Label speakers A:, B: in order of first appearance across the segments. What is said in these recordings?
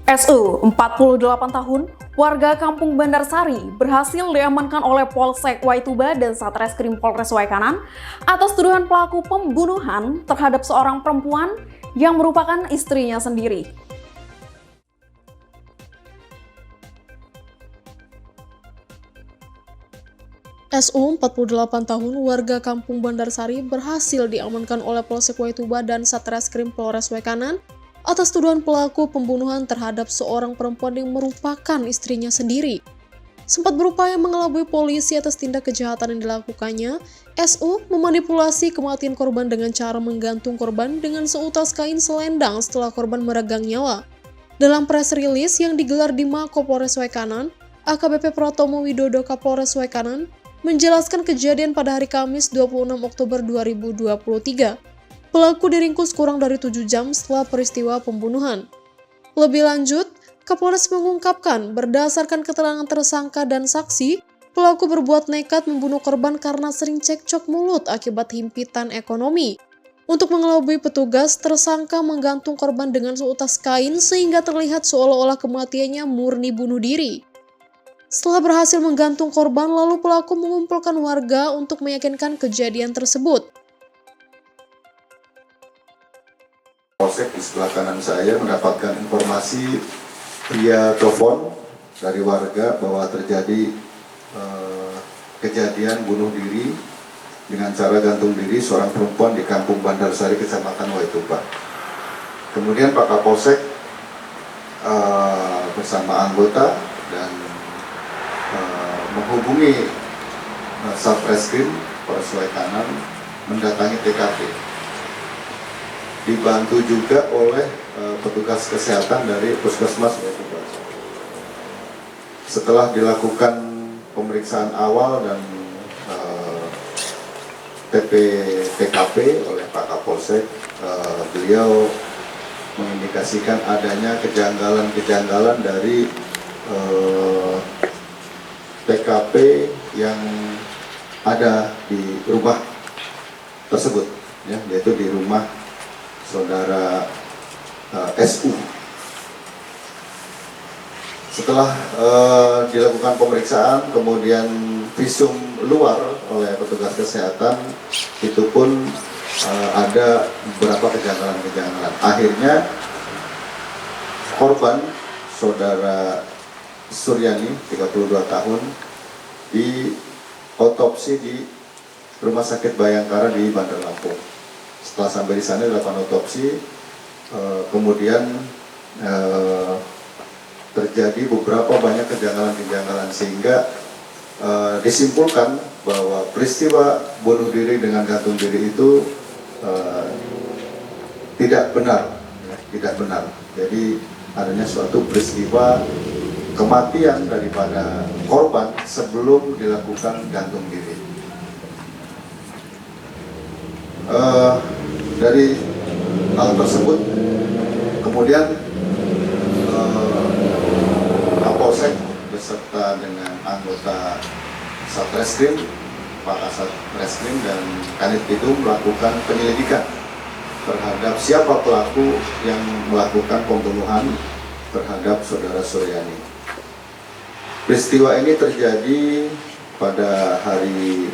A: SU, 48 tahun, warga Kampung Bandarsari berhasil diamankan oleh Polsek Waituba dan Satreskrim Polres Waikanan atas tuduhan pelaku pembunuhan terhadap seorang perempuan yang merupakan istrinya sendiri. SU, 48 tahun, warga Kampung Bandarsari berhasil diamankan oleh Polsek Waituba dan Satreskrim Polres Waikanan atas tuduhan pelaku pembunuhan terhadap seorang perempuan yang merupakan istrinya sendiri. Sempat berupaya mengelabui polisi atas tindak kejahatan yang dilakukannya, SU memanipulasi kematian korban dengan cara menggantung korban dengan seutas kain selendang setelah korban meregang nyawa. Dalam press release yang digelar di Mako Polres Waikanan, AKBP Pratomo Widodo Kapolres Waikanan menjelaskan kejadian pada hari Kamis 26 Oktober 2023. Pelaku diringkus kurang dari 7 jam setelah peristiwa pembunuhan. Lebih lanjut, Kapolres mengungkapkan berdasarkan keterangan tersangka dan saksi, pelaku berbuat nekat membunuh korban karena sering cekcok mulut akibat himpitan ekonomi. Untuk mengelabui petugas, tersangka menggantung korban dengan seutas kain sehingga terlihat seolah-olah kematiannya murni bunuh diri. Setelah berhasil menggantung korban, lalu pelaku mengumpulkan warga untuk meyakinkan kejadian tersebut.
B: Polsek di sebelah kanan saya mendapatkan informasi via telepon dari warga bahwa terjadi kejadian bunuh diri dengan cara gantung diri seorang perempuan di Kampung Bandarsari, Kecamatan Waituba. Kemudian Pak Kapolsek bersama anggota dan menghubungi Satreskrim Polres Waikanan mendatangi TKP. Dibantu juga oleh petugas kesehatan dari Puskesmas Waituba. Setelah dilakukan pemeriksaan awal dan TKP oleh Pak Kapolsek, beliau mengindikasikan adanya kejanggalan-kejanggalan dari TKP yang ada di rumah tersebut, ya, yaitu di rumah saudara SU. Setelah dilakukan pemeriksaan, kemudian visum luar oleh petugas kesehatan, itu pun ada beberapa kejanggalan-kejanggalan. Akhirnya korban saudara Suryani, 32 tahun, diotopsi di Rumah Sakit Bayangkara di Bandar Lampung. Setelah sampai di sana dilakukan otopsi, kemudian terjadi beberapa banyak kejanggalan-kejanggalan sehingga disimpulkan bahwa peristiwa bunuh diri dengan gantung diri itu tidak benar. Jadi adanya suatu peristiwa kematian daripada korban sebelum dilakukan gantung diri. Dari hal tersebut, kemudian Kapolsek beserta dengan anggota Satreskrim, Pak Satreskrim dan Kanit Bidum melakukan penyelidikan terhadap siapa pelaku yang melakukan pembunuhan terhadap saudara Suryani. Peristiwa ini terjadi pada hari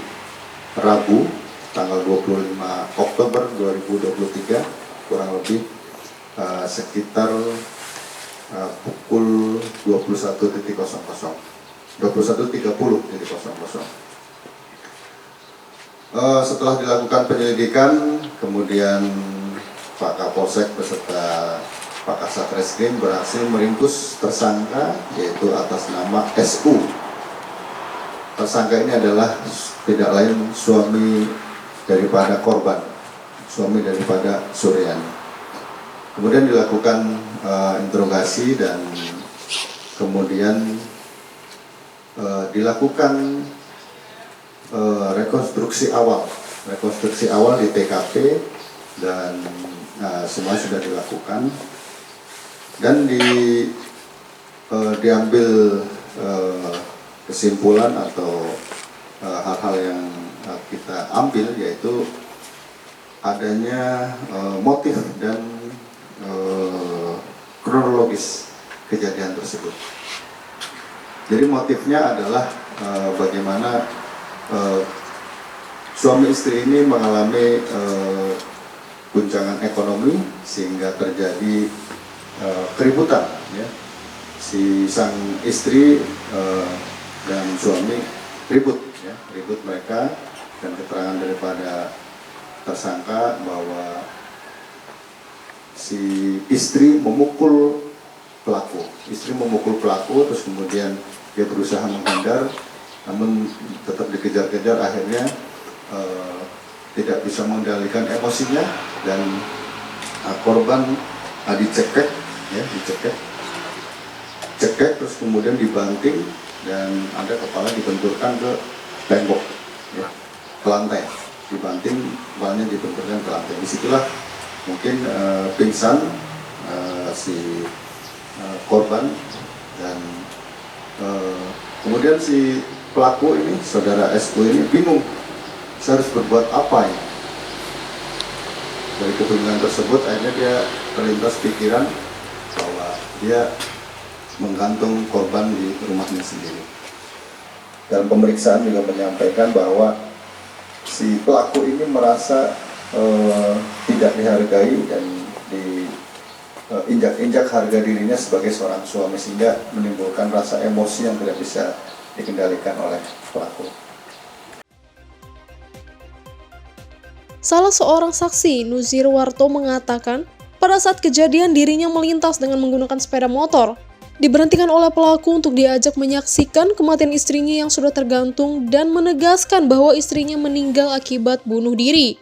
B: Rabu, tanggal 25 Oktober 2023, kurang lebih sekitar pukul 21.30. Setelah dilakukan penyelidikan, kemudian Pak Kapolsek beserta Pak Satreskrim berhasil meringkus tersangka, yaitu atas nama SU. Tersangka ini adalah tidak lain suami daripada korban, suami daripada Suryani. Kemudian dilakukan interogasi dan kemudian dilakukan rekonstruksi awal di TKP dan semua sudah dilakukan dan diambil kesimpulan atau hal-hal yang kita ambil, yaitu adanya motif dan kronologis kejadian tersebut. Jadi motifnya adalah bagaimana suami istri ini mengalami guncangan ekonomi sehingga terjadi keributan, ya. Si sang istri dan suami ribut, ya, ribut mereka, dan keterangan daripada tersangka bahwa si istri memukul pelaku, terus kemudian dia berusaha menghindar, namun tetap dikejar-kejar, akhirnya tidak bisa mengendalikan emosinya dan korban dicekek, ya, cekek terus kemudian dibanting dan ada kepala dibenturkan ke tembok, ya, ke lantai, dibanting, kepalanya dibenturkan ke lantai. Disitulah mungkin pingsan si korban, dan kemudian si pelaku ini, saudara SU ini bingung, saya harus berbuat apa ya? Dari kebingungan tersebut akhirnya dia terlintas pikiran bahwa dia menggantung korban di rumahnya sendiri. Dalam pemeriksaan juga menyampaikan bahwa si pelaku ini merasa tidak dihargai dan injak harga dirinya sebagai seorang suami, sehingga menimbulkan rasa emosi yang tidak bisa dikendalikan oleh pelaku.
A: Salah seorang saksi, Nuzirwarto, mengatakan pada saat kejadian dirinya melintas dengan menggunakan sepeda motor. Diberhentikan oleh pelaku untuk diajak menyaksikan kematian istrinya yang sudah tergantung dan menegaskan bahwa istrinya meninggal akibat bunuh diri.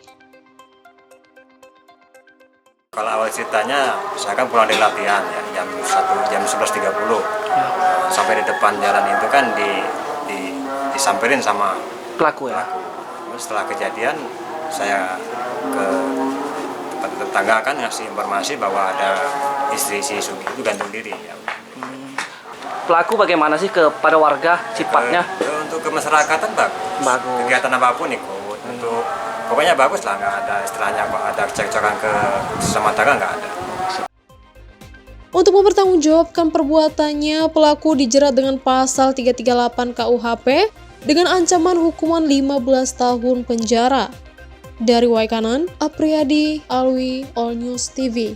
C: Kalau awal ceritanya, saya kan pulang dari latihan ya, jam 11.30. Sampai di depan jalan itu kan disamperin sama
D: pelaku ya.
C: Setelah kejadian, saya ke tempat tetangga kan ngasih informasi bahwa ada istri si Sugi itu gantung diri. Ya.
D: Pelaku bagaimana sih kepada warga sifatnya?
C: Untuk kemasyarakatan bagus. Kegiatan apapun ikut. Untuk pokoknya bagus lah, nggak ada istilahnya ada cekcokan ke sesama tetangga, nggak ada.
A: Untuk mempertanggungjawabkan perbuatannya, pelaku dijerat dengan pasal 338 KUHP dengan ancaman hukuman 15 tahun penjara. Dari Waikanan, Apriyadi Alwi, All News TV.